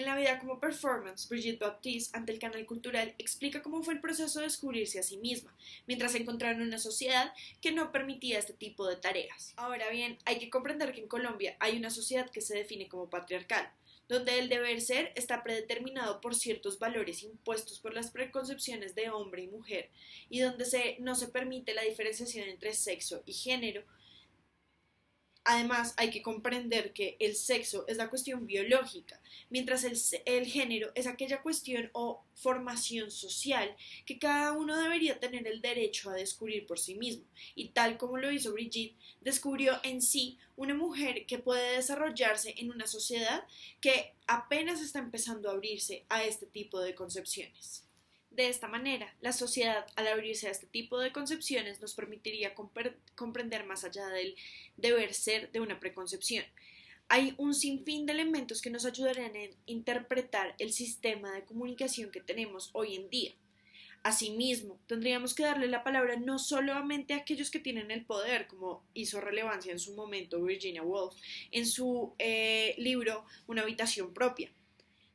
En la vida como performance, Brigitte Baptiste, ante el canal cultural, explica cómo fue el proceso de descubrirse a sí misma, mientras se encontraba en una sociedad que no permitía este tipo de tareas. Ahora bien, hay que comprender que en Colombia hay una sociedad que se define como patriarcal, donde el deber ser está predeterminado por ciertos valores impuestos por las preconcepciones de hombre y mujer, y donde no se permite la diferenciación entre sexo y género. Además, hay que comprender que el sexo es la cuestión biológica, mientras el género es aquella cuestión o formación social que cada uno debería tener el derecho a descubrir por sí mismo. Y tal como lo hizo Brigitte, descubrió en sí una mujer que puede desarrollarse en una sociedad que apenas está empezando a abrirse a este tipo de concepciones. De esta manera, la sociedad, al abrirse a este tipo de concepciones, nos permitiría comprender más allá del deber ser de una preconcepción. Hay un sinfín de elementos que nos ayudarán a interpretar el sistema de comunicación que tenemos hoy en día. Asimismo, tendríamos que darle la palabra no solamente a aquellos que tienen el poder, como hizo relevancia en su momento Virginia Woolf en su libro Una habitación propia.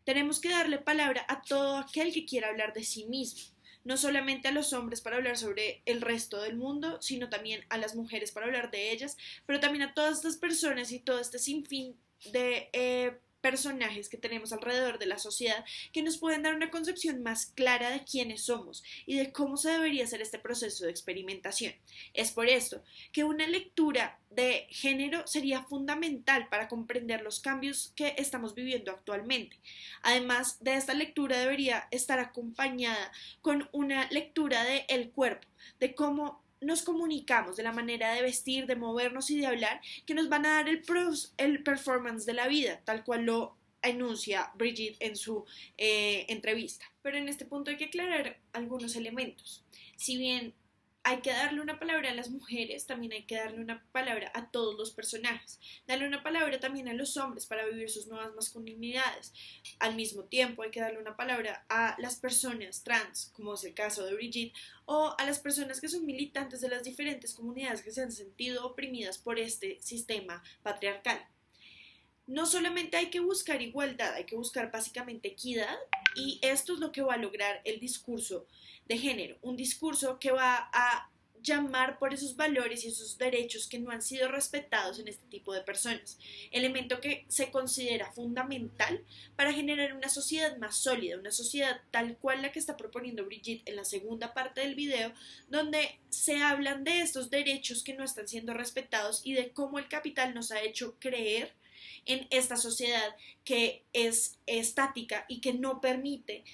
Tenemos que darle palabra a todo aquel que quiera hablar de sí mismo, no solamente a los hombres para hablar sobre el resto del mundo, sino también a las mujeres para hablar de ellas, pero también a todas estas personas y todo este sinfín de personajes que tenemos alrededor de la sociedad que nos pueden dar una concepción más clara de quiénes somos y de cómo se debería hacer este proceso de experimentación. Es por esto que una lectura de género sería fundamental para comprender los cambios que estamos viviendo actualmente. Además de esta lectura debería estar acompañada con una lectura de el cuerpo, de cómo nos comunicamos, de la manera de vestir, de movernos y de hablar, que nos van a dar el performance de la vida, tal cual lo enuncia Brigitte en su entrevista. Pero en este punto hay que aclarar algunos elementos. Si bien hay que darle una palabra a las mujeres, también hay que darle una palabra a todos los personajes. Darle una palabra también a los hombres para vivir sus nuevas masculinidades. Al mismo tiempo hay que darle una palabra a las personas trans, como es el caso de Brigitte, o a las personas que son militantes de las diferentes comunidades que se han sentido oprimidas por este sistema patriarcal. No solamente hay que buscar igualdad, hay que buscar básicamente equidad, y esto es lo que va a lograr el discurso de género, un discurso que va a llamar por esos valores y esos derechos que no han sido respetados en este tipo de personas, elemento que se considera fundamental para generar una sociedad más sólida, una sociedad tal cual la que está proponiendo Brigitte en la segunda parte del video, donde se hablan de estos derechos que no están siendo respetados y de cómo el capital nos ha hecho creer en esta sociedad que es estática y que no permite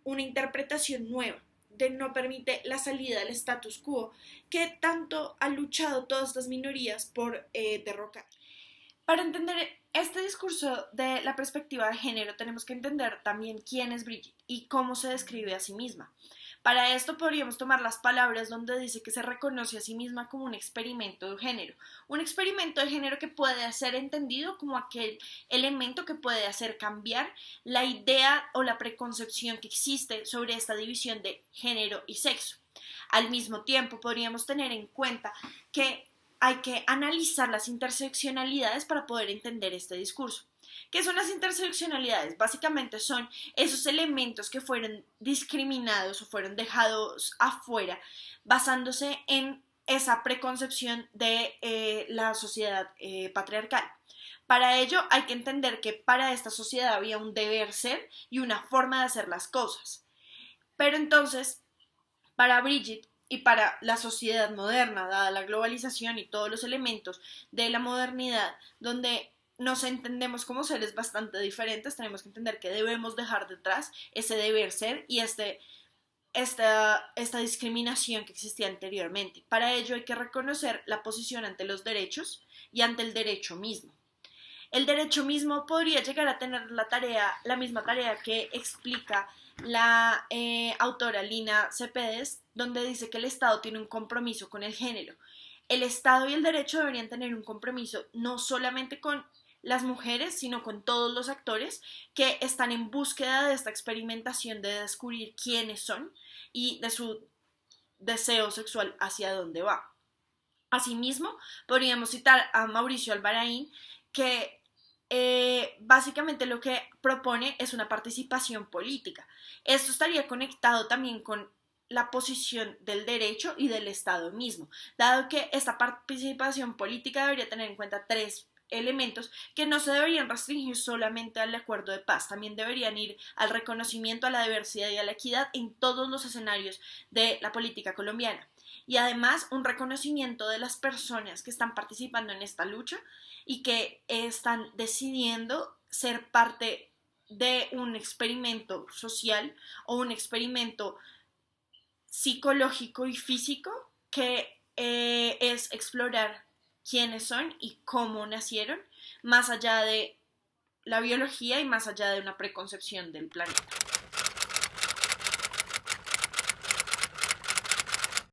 una interpretación nueva, que no permite la salida del status quo que tanto han luchado todas estas minorías por derrocar. Para entender este discurso de la perspectiva de género tenemos que entender también quién es Brigitte y cómo se describe a sí misma. Para esto podríamos tomar las palabras donde dice que se reconoce a sí misma como un experimento de género. Un experimento de género que puede ser entendido como aquel elemento que puede hacer cambiar la idea o la preconcepción que existe sobre esta división de género y sexo. Al mismo tiempo podríamos tener en cuenta que hay que analizar las interseccionalidades para poder entender este discurso. ¿Qué son las interseccionalidades? Básicamente son esos elementos que fueron discriminados o fueron dejados afuera basándose en esa preconcepción de la sociedad patriarcal. Para ello hay que entender que para esta sociedad había un deber ser y una forma de hacer las cosas. Pero entonces, para Brigitte y para la sociedad moderna, dada la globalización y todos los elementos de la modernidad, donde nos entendemos como seres bastante diferentes, tenemos que entender que debemos dejar detrás ese deber ser y esta discriminación que existía anteriormente. Para ello hay que reconocer la posición ante los derechos y ante el derecho mismo. El derecho mismo podría llegar a tener la misma tarea que explica la autora Lina Cephedes, donde dice que el Estado tiene un compromiso con el género. El Estado y el derecho deberían tener un compromiso no solamente con las mujeres, sino con todos los actores que están en búsqueda de esta experimentación de descubrir quiénes son y de su deseo sexual hacia dónde va. Asimismo, podríamos citar a Mauricio Alvarain, que básicamente lo que propone es una participación política. Esto estaría conectado también con la posición del derecho y del Estado mismo, dado que esta participación política debería tener en cuenta tres elementos que no se deberían restringir solamente al acuerdo de paz, también deberían ir al reconocimiento a la diversidad y a la equidad en todos los escenarios de la política colombiana. Y además un reconocimiento de las personas que están participando en esta lucha y que están decidiendo ser parte de un experimento social o un experimento psicológico y físico que es explorar quiénes son y cómo nacieron, más allá de la biología y más allá de una preconcepción del planeta.